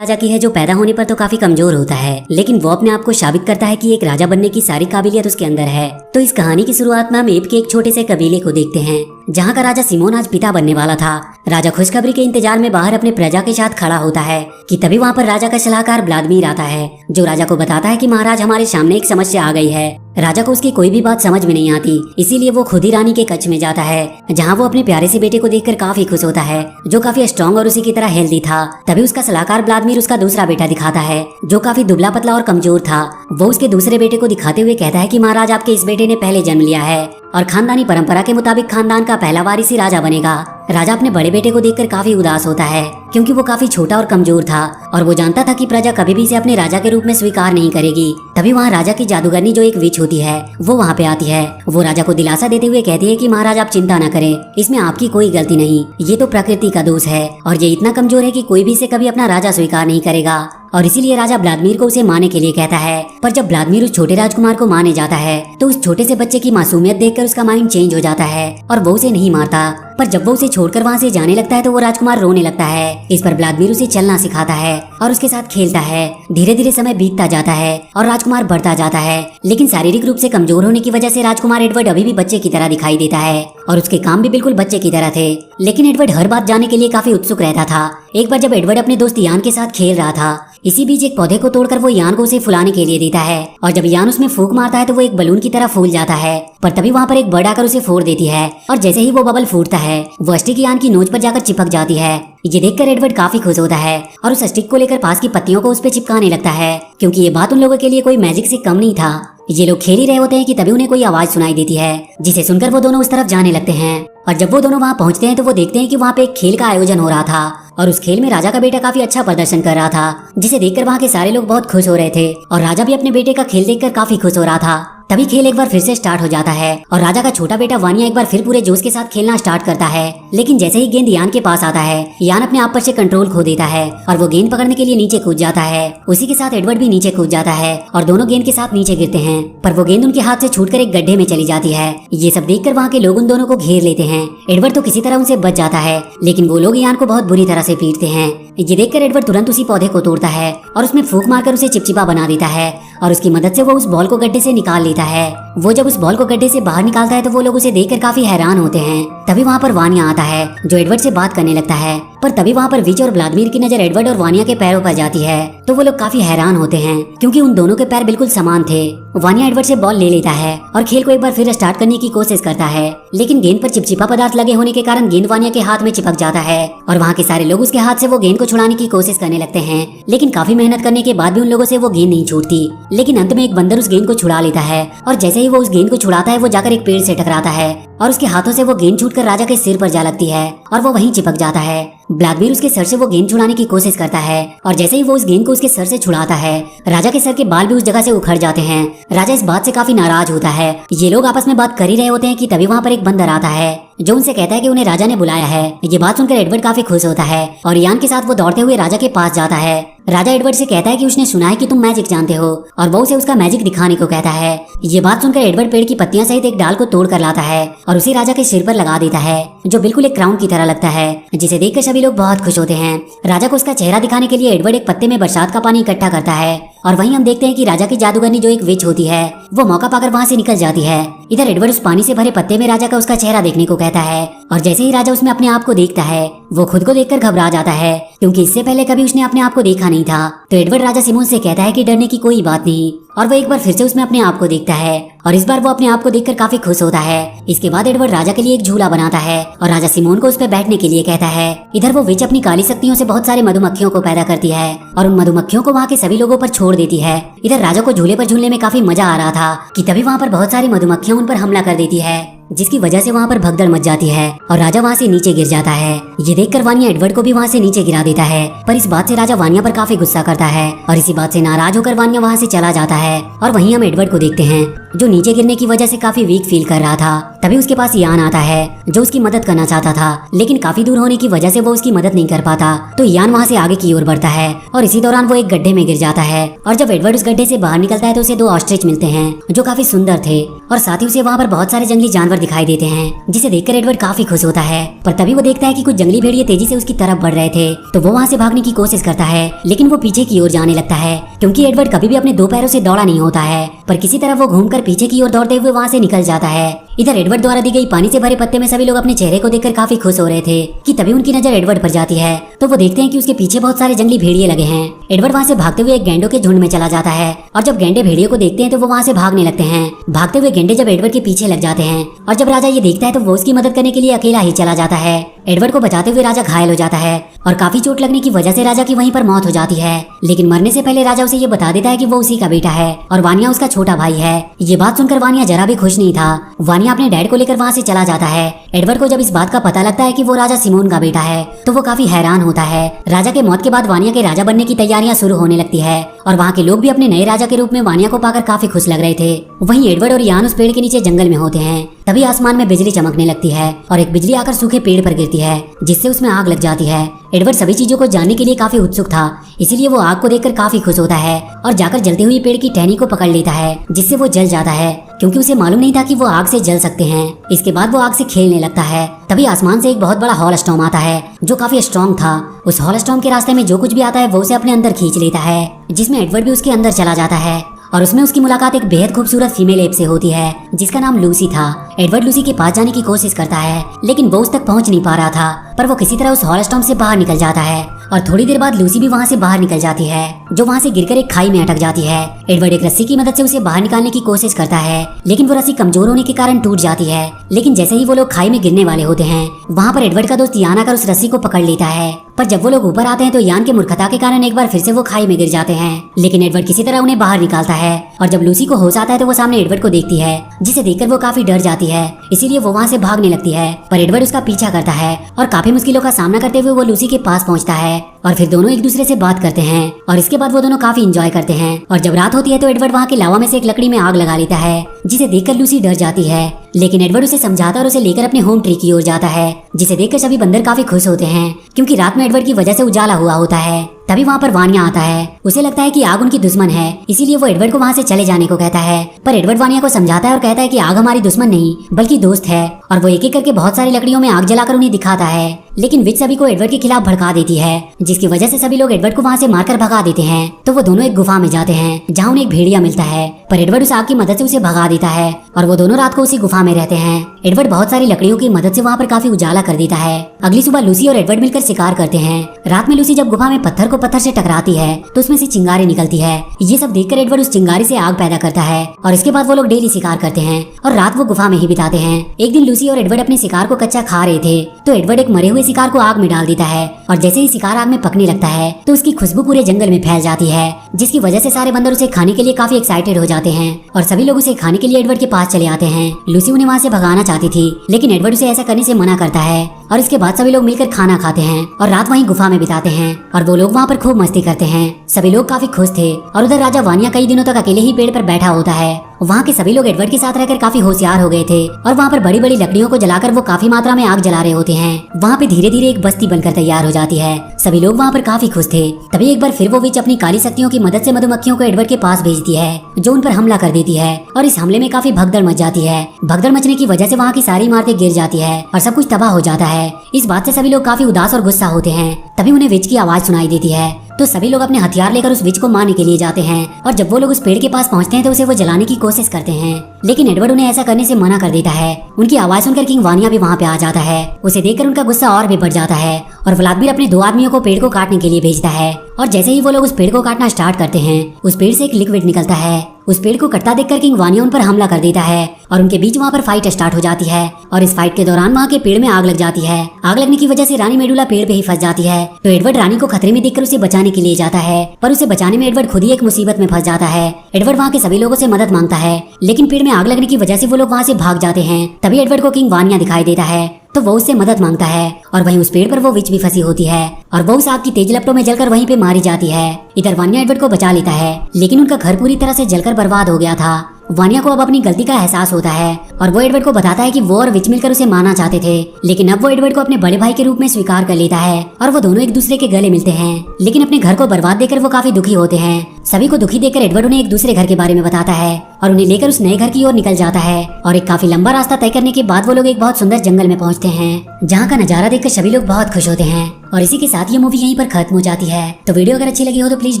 राजा की है जो पैदा होने पर तो काफी कमजोर होता है, लेकिन वो अपने आप को साबित करता है कि एक राजा बनने की सारी काबिलियत उसके अंदर है। तो इस कहानी की शुरुआत में हम एब के एक छोटे से कबीले को देखते हैं, जहाँ का राजा सिमोन आज पिता बनने वाला था। राजा खुशखबरी के इंतजार में बाहर अपने प्रजा के साथ खड़ा होता है कि तभी वहाँ पर राजा का सलाहकार व्लादिमीर आता है, जो राजा को बताता है कि महाराज हमारे सामने एक समस्या आ गई है। राजा को उसकी कोई भी बात समझ में नहीं आती, इसीलिए वो खुद ही रानी के कक्ष में जाता है, जहाँ वो अपने प्यारे से बेटे को देखकर काफी खुश होता है, जो काफी स्ट्रॉन्ग और उसी की तरह हेल्दी था। तभी उसका सलाहकार व्लादिमीर उसका दूसरा बेटा दिखाता है, जो काफी दुबला पतला और कमजोर था। वो उसके दूसरे बेटे को दिखाते हुए कहता है कि महाराज आपके इस बेटे ने पहले जन्म लिया है और खानदानी परंपरा के मुताबिक खानदान का पहला वारिसी राजा बनेगा। राजा अपने बड़े बेटे को देखकर काफी उदास होता है, क्योंकि वो काफी छोटा और कमजोर था और वो जानता था कि प्रजा कभी भी इसे अपने राजा के रूप में स्वीकार नहीं करेगी। तभी वहाँ राजा की जादूगरनी जो एक विच होती है वो वहाँ पे आती है। वो राजा को दिलासा देते हुए कहती है कि महाराज आप चिंता न करें, इसमें आपकी कोई गलती नहीं, ये तो प्रकृति का दोष है और ये इतना कमजोर है कि कोई भी इसे कभी अपना राजा स्वीकार नहीं करेगा। और इसीलिए राजा व्लादिमीर को उसे मारने के लिए कहता है। पर जब व्लादिमीर उस छोटे राजकुमार को मारने जाता है तो उस छोटे से बच्चे की मासूमियत देखकर उसका माइंड चेंज हो जाता है और वो उसे नहीं मारता। पर जब वो उसे छोड़कर वहाँ से जाने लगता है तो वो राजकुमार रोने लगता है। इस पर व्लादिमीर उसे चलना सिखाता है और उसके साथ खेलता है। धीरे धीरे समय बीतता जाता है और राजकुमार बढ़ता जाता है, लेकिन शारीरिक रूप से कमजोर होने की वजह से राजकुमार एडवर्ड अभी भी बच्चे की तरह दिखाई देता है और उसके काम भी बिल्कुल बच्चे की तरह थे। लेकिन एडवर्ड हर बात जानने के लिए काफी उत्सुक रहता था। एक बार जब एडवर्ड अपने दोस्त यान के साथ खेल रहा था, इसी बीच एक पौधे को तोड़कर वो यान को उसे फुलाने के लिए देता है और जब यान उसमें फूंक मारता है तो वो एक बलून की तरह फूल जाता है। पर तभी वहाँ पर एक बर्ड आकर उसे फोड़ देती है और जैसे ही वो बबल फूटता है वो स्टिक यान की नोच पर जाकर चिपक जाती है। ये देखकर एडवर्ड काफी खुश होता है और उस स्टिक को लेकर पास की पत्तियों को उस पर चिपकाने लगता है, क्योंकि ये बात उन लोगों के लिए कोई मैजिक से कम नहीं था। ये लोग खेल ही रहे होते हैं कि तभी उन्हें कोई आवाज सुनाई देती है, जिसे सुनकर वो दोनों उस तरफ जाने लगते हैं। और जब वो दोनों वहाँ पहुँचते हैं तो वो देखते हैं कि वहाँ पे एक खेल का आयोजन हो रहा था और उस खेल में राजा का बेटा काफी अच्छा प्रदर्शन कर रहा था, जिसे देखकर वहाँ के सारे लोग बहुत खुश हो रहे थे और राजा भी अपने बेटे का खेल देखकर काफी खुश हो रहा था। तभी खेल एक बार फिर से स्टार्ट हो जाता है और राजा का छोटा बेटा वानिया एक बार फिर पूरे जोश के साथ खेलना स्टार्ट करता है। लेकिन जैसे ही गेंद यान के पास आता है, यान अपने आप पर से कंट्रोल खो देता है और वो गेंद पकड़ने के लिए नीचे कूद जाता है। उसी के साथ एडवर्ड भी नीचे कूद जाता है और दोनों गेंद के साथ नीचे गिरते हैं, पर वो गेंद उनके हाथ से छूटकर एक गड्ढे में चली जाती है। ये सब देखकर वहाँ के लोग उन दोनों को घेर लेते हैं। एडवर्ड तो किसी तरह उनसे बच जाता है, लेकिन वो लोग यान को बहुत बुरी तरह से पीटते हैं। ये देखकर एडवर्ड तुरंत उसी पौधे को तोड़ता है और उसमें फूंक मारकर उसे चिपचिपा बना देता है और उसकी मदद से वो उस बॉल को गड्ढे से निकाल लेता है। वो जब उस बॉल को गड्ढे से बाहर निकालता है तो वो लोग उसे देखकर काफी हैरान होते हैं। तभी वहाँ पर वानिया आता है, जो एडवर्ड से बात करने लगता है। पर तभी वहाँ पर विच और व्लादिमीर की नजर एडवर्ड और वानिया के पैरों पर जाती है, तो वो लोग काफी हैरान होते हैं, क्योंकि उन दोनों के पैर बिल्कुल समान थे। वानिया एडवर्ड से बॉल ले लेता है और खेल को एक बार फिर स्टार्ट करने की कोशिश करता है, लेकिन गेंद पर चिपचिपा पदार्थ लगे होने के कारण गेंद वानिया के हाथ में चिपक जाता है और वहाँ के सारे लोग उसके हाथ से वो गेंद को छुड़ाने की कोशिश करने लगते हैं। लेकिन काफी मेहनत करने के बाद भी उन लोगों से वो गेंद नहीं छूटती। लेकिन अंत में एक बंदर उस गेंद को छुड़ा लेता है और जैसे ही वो उस गेंद को छुड़ाता है वो जाकर एक पेड़ से टकराता है और उसके हाथों से वो गेंद छूटकर राजा के सिर पर जा लगती है और वो वहीं चिपक जाता है। व्लादिमीर उसके सर से वो गेंद छुड़ाने की कोशिश करता है और जैसे ही वो उस गेंद को उसके सर से छुड़ाता है, राजा के सर के बाल भी उस जगह से उखड़ जाते हैं। राजा इस बात से काफी नाराज होता है। ये लोग आपस में बात कर ही रहे होते हैं कि तभी वहाँ पर एक बंदर आता है, जो उनसे कहता है कि उन्हें राजा ने बुलाया है। ये बात सुनकर एडवर्ड काफी खुश होता है और यान के साथ वो दौड़ते हुए राजा के पास जाता है। राजा एडवर्ड से कहता है कि उसने सुना है कि तुम मैजिक जानते हो और वो उसे उसका मैजिक दिखाने को कहता है। ये बात सुनकर एडवर्ड पेड़ की पत्तियां सहित एक डाल को तोड़ कर लाता है और उसे राजा के सिर पर लगा देता है, जो बिल्कुल एक क्राउन की तरह लगता है, जिसे देखकर सभी लोग बहुत खुश होते हैं। राजा को उसका चेहरा दिखाने के लिए एडवर्ड एक पत्ते में बरसात का पानी इकट्ठा करता है और वहीं हम देखते हैं कि राजा की जादूगरनी जो एक विच होती है वो मौका पाकर वहाँ से निकल जाती है। इधर एडवर्ड उस पानी से भरे पत्ते में राजा का उसका चेहरा देखने को कहता है और जैसे ही राजा उसमें अपने आप को देखता है वो खुद को देखकर घबरा जाता है, क्योंकि इससे पहले कभी उसने अपने आप को देखा नहीं था। तो एडवर्ड राजा सिमोन से कहता है कि डरने की कोई बात नहीं और वो एक बार फिर से उसमें अपने आप को देखता है और इस बार वो अपने आप को देखकर काफी खुश होता है। इसके बाद एडवर्ड राजा के लिए एक झूला बनाता है और राजा सिमोन को उस पर बैठने के लिए कहता है। इधर वो विच अपनी काली शक्तियों से बहुत सारे मधुमक्खियों को पैदा करती है और उन मधुमक्खियों को वहाँ के सभी लोगों पर छोड़ देती है। इधर राजा को झूले पर झूलने में काफी मजा आ रहा था कि तभी वहाँ पर बहुत सारी मधुमक्खियां उन पर हमला कर देती है, जिसकी वजह से वहाँ पर भगदड़ मच जाती है और राजा वहाँ से नीचे गिर जाता है। ये देखकर वानिया एडवर्ड को भी वहाँ से नीचे गिरा देता है, पर इस बात से राजा वानिया पर काफी गुस्सा करता है और इसी बात से नाराज होकर वानिया वहाँ से चला जाता है। और वहीं हम एडवर्ड को देखते हैं, जो नीचे गिरने की वजह से काफी वीक फील कर रहा था। तभी उसके पास यान आता है, जो उसकी मदद करना चाहता था, लेकिन काफी दूर होने की वजह से वो उसकी मदद नहीं कर पाता। तो यान वहाँ से आगे की ओर बढ़ता है और इसी दौरान वो एक गड्ढे में गिर जाता है और जब एडवर्ड उस गड्ढे से बाहर निकलता है तो उसे दो ऑस्ट्रिच मिलते हैं, जो काफी सुंदर थे और साथ ही उसे वहाँ पर बहुत सारे जंगली जानवर जानवर दिखाई देते हैं, जिसे देखकर एडवर्ड काफी खुश होता है। पर तभी वो देखता है कि कुछ जंगली भेड़िए तेजी से उसकी तरफ बढ़ रहे थे, तो वो वहाँ से भागने की कोशिश करता है, लेकिन वो पीछे की ओर जाने लगता है, क्योंकि एडवर्ड कभी भी अपने दो पैरों से दौड़ा नहीं होता है। पर किसी तरह वो घूमकर पीछे की ओर दौड़ते हुए वहाँ से निकल जाता है। इधर एडवर्ड द्वारा दी गई पानी से भरे पत्ते में सभी लोग अपने चेहरे को देखकर काफी खुश हो रहे थे कि तभी उनकी नजर एडवर्ड पर जाती है, तो वो देखते हैं कि उसके पीछे बहुत सारे जंगली भेड़िए लगे हैं। एडवर्ड वहाँ से भागते हुए एक गैंडों के झुंड में चला जाता है, और जब गैंडे भेड़ियों को देखते हैं तो वो वहाँ से भागने लगते हैं। भागते हुए गैंडे जब एडवर्ड के पीछे लग जाते हैं, और जब राजा ये देखता है तो वो उसकी मदद करने के लिए अकेला ही चला जाता है। एडवर्ड को बचाते हुए राजा घायल हो जाता है, और काफी चोट लगने की वजह से राजा की वहीं पर मौत हो जाती है। लेकिन मरने से पहले राजा उसे ये बता देता है कि वो उसी का बेटा है और वानिया उसका छोटा भाई है। ये बात सुनकर वानिया जरा भी खुश नहीं था। वानिया अपने डैड को लेकर वहाँ से चला जाता है। एडवर्ड को जब इस बात का पता लगता है कि वो राजा सिमोन का बेटा है, तो वो काफी हैरान होता है। राजा के मौत के बाद वानिया के राजा बनने की तैयारियां शुरू होने लगती है, और वहाँ के लोग भी अपने नए राजा के रूप में वानिया को पाकर काफी खुश लग रहे थे। वहीं एडवर्ड और यान उस पेड़ के नीचे जंगल में होते हैं। तभी आसमान में बिजली चमकने लगती है, और एक बिजली आकर सूखे पेड़ पर गिरती है, जिससे उसमें आग लग जाती है। एडवर्ड सभी चीजों को जानने के लिए काफी उत्सुक था, इसीलिए वो आग को देखकर काफी खुश होता है और जाकर जलते हुए पेड़ की टहनी को पकड़ लेता है, जिससे वो जल जाता है, क्योंकि उसे मालूम नहीं था कि वो आग से जल सकते हैं। इसके बाद वो आग से खेलने लगता है। तभी आसमान से एक बहुत बड़ा हॉल स्टॉर्म आता है, जो काफी स्ट्रॉन्ग था। उस हॉल स्टॉर्म के रास्ते में जो कुछ भी आता है वो उसे अपने अंदर खींच लेता है, जिसमें एडवर्ड भी उसके अंदर चला जाता है। और उसमें उसकी मुलाकात एक बेहद खूबसूरत फीमेल एप से होती है, जिसका नाम लूसी था। एडवर्ड लूसी के पास जाने की कोशिश करता है, लेकिन वो उस तक पहुंच नहीं पा रहा था, पर वो किसी तरह उस हॉल स्टॉर्म से बाहर निकल जाता है। और थोड़ी देर बाद लूसी भी वहाँ से बाहर निकल जाती है, जो वहाँ से गिरकर एक खाई में अटक जाती है। एडवर्ड एक रस्सी की मदद से उसे बाहर निकालने की कोशिश करता है, लेकिन वो रस्सी कमजोर होने के कारण टूट जाती है। लेकिन जैसे ही वो लोग खाई में गिरने वाले होते हैं, वहाँ पर एडवर्ड का दोस्त यान आकर उस रस्सी को पकड़ लेता है। पर जब वो लोग ऊपर आते हैं तो यान के मूर्खता के कारण एक बार फिर से वो खाई में गिर जाते हैं, लेकिन एडवर्ड किसी तरह उन्हें बाहर निकालता है। और जब लूसी को होश आता है तो वो सामने एडवर्ड को देखती है, जिसे देखकर वो काफी डर जाती है, इसीलिए वो वहाँ से भागने लगती है। पर एडवर्ड उसका पीछा करता है, और काफी मुश्किलों का सामना करते हुए वो लूसी के पास पहुँचता है, और फिर दोनों एक दूसरे से बात करते हैं, और इसके बाद वो दोनों काफी एंजॉय करते हैं। और जब रात होती है तो एडवर्ड वहाँ के लावा में से एक लकड़ी में आग लगा लेता है, जिसे देखकर लूसी डर जाती है। लेकिन एडवर्ड उसे समझाता और उसे लेकर अपने होम ट्री की ओर जाता है, जिसे देखकर सभी बंदर काफी खुश होते हैं, क्योंकि रात में एडवर्ड की वजह से उजाला हुआ होता है। तभी वहाँ पर वानिया आता है। उसे लगता है कि आग उनकी दुश्मन है, इसीलिए वो एडवर्ड को वहाँ से चले जाने को कहता है। पर एडवर्ड वानिया को समझाता है और कहता है कि आग हमारी दुश्मन नहीं बल्कि दोस्त है। और वो एक एक करके बहुत सारी लकड़ियों में आग जलाकर उन्हें दिखाता है, लेकिन विच सभी को एडवर्ड के खिलाफ भड़का देती है, जिसकी वजह से सभी लोग एडवर्ड को वहाँ से मारकर भगा देते हैं। तो वो दोनों एक गुफा में जाते हैं, जहाँ उन्हें एक भेड़िया मिलता है, पर एडवर्ड उस आग की मदद से उसे भगा देता है, और वो दोनों रात को उसी गुफा में रहते हैं। एडवर्ड बहुत सारी लकड़ियों की मदद से वहाँ पर काफी उजाला कर देता है। अगली सुबह लूसी और एडवर्ड मिलकर शिकार करते हैं। रात में लूसी जब गुफा में पत्थर को पत्थर से टकराती है तो उसमें से चिंगारी निकलती है। ये सब देखकर एडवर्ड उस चिंगारी से आग पैदा करता है, और इसके बाद वो लोग डेली शिकार करते हैं और रात वो गुफा में ही बिताते हैं। एक दिन लूसी और एडवर्ड अपने शिकार को कच्चा खा रहे थे, तो एडवर्ड एक मरे हुए शिकार को आग में डाल देता है, और जैसे ही शिकार आग में पकने लगता है तो उसकी खुशबू पूरे जंगल में फैल जाती है, जिसकी वजह से सारे बंदर उसे खाने के लिए काफी एक्साइटेड हो जाते हैं, और सभी लोग उसे खाने के लिए एडवर्ड के पास चले आते हैं। लूसी उन्हें वहाँ से भगाना चाहती थी, लेकिन एडवर्ड उसे ऐसा करने से मना करता है, और इसके बाद सभी लोग मिलकर खाना खाते हैं और रात वहीं गुफा में बिताते हैं। और वो लोग वहाँ पर खूब मस्ती करते हैं। सभी लोग काफी खुश थे, और उधर राजा वानिया कई दिनों तक अकेले ही पेड़ पर बैठा होता है। वहाँ के सभी लोग एडवर्ड के साथ रहकर काफी होशियार हो गए थे, और वहाँ पर बड़ी बड़ी लकड़ियों को जलाकर वो काफी मात्रा में आग जला रहे होते हैं। वहाँ पे धीरे धीरे एक बस्ती बनकर तैयार हो जाती है। सभी लोग वहाँ पर काफी खुश थे। तभी एक बार फिर वो विच अपनी काली शक्तियों की मदद से मधुमक्खियों को एडवर्ड के पास भेजती है, जो उन पर हमला कर देती है, और इस हमले में काफी भगदड़ मच जाती है। भगदड़ मचने की वजह से वहाँ की सारी इमारतें गिर जाती है और सब कुछ तबाह हो जाता है। इस बात से सभी लोग काफी उदास और गुस्सा होते हैं। तभी उन्हें विच की आवाज सुनाई देती है, तो सभी लोग अपने हथियार लेकर उस विच को मारने के लिए जाते हैं। और जब वो लोग उस पेड़ के पास पहुंचते हैं तो उसे वो जलाने की कोशिश करते हैं, लेकिन एडवर्ड उन्हें ऐसा करने से मना कर देता है। उनकी आवाज सुनकर किंग वानिया भी वहाँ पे आ जाता है। उसे देखकर उनका गुस्सा और भी बढ़ जाता है, और व्लादिमीर अपने 2 आदमियों को पेड़ को काटने के लिए भेजता है। और जैसे ही वो लोग उस पेड़ को काटना स्टार्ट करते हैं, उस पेड़ से एक लिक्विड निकलता है। उस पेड़ को कटता देखकर किंग वानिया उन पर हमला कर देता है, और उनके बीच वहाँ पर फाइट स्टार्ट हो जाती है। और इस फाइट के दौरान वहाँ के पेड़ में आग लग जाती है। आग लगने की वजह से रानी मेडुला पेड़ पे ही फंस जाती है। तो एडवर्ड रानी को खतरे में देखकर उसे बचाने के लिए जाता है, पर उसे बचाने में एडवर्ड खुद ही एक मुसीबत में फंस जाता है। एडवर्ड वहाँ के सभी लोगों से मदद मांगता है, लेकिन पेड़ में आग लगने की वजह से वो लोग वहाँ से भाग जाते हैं। तभी एडवर्ड को किंग वानिया दिखाई देता है, तो वो उससे मदद मांगता है, और वहीं उस पेड़ पर वो विच भी फंसी होती है, और वो उस आग की तेज लपटों में जलकर वहीं पे मारी जाती है। इधर वानिया एडवर्ड को बचा लेता है, लेकिन उनका घर पूरी तरह से जलकर बर्बाद हो गया था। वानिया को अब अपनी गलती का एहसास होता है और वो एडवर्ड को बताता है कि वो और विच मिलकर उसे मारना चाहते थे, लेकिन अब वो एडवर्ड को अपने बड़े भाई के रूप में स्वीकार कर लेता है और वो दोनों एक दूसरे के गले मिलते हैं। लेकिन अपने घर को बर्बाद देकर वो काफी दुखी होते हैं। सभी को दुखी देखकर एडवर्ड उन्हें एक दूसरे घर के बारे में बताता है और उन्हें लेकर उस नए घर की ओर निकल जाता है। और एक काफी लंबा रास्ता तय करने के बाद वो लोग एक बहुत सुंदर जंगल में पहुंचते हैं, जहाँ का नजारा देखकर सभी लोग बहुत खुश होते हैं। और इसी के साथ ये मूवी यहीं पर खत्म हो जाती है। तो वीडियो अगर अच्छी लगी हो तो please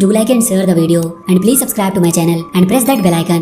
do like and share the video and please subscribe to my channel and press that bell icon.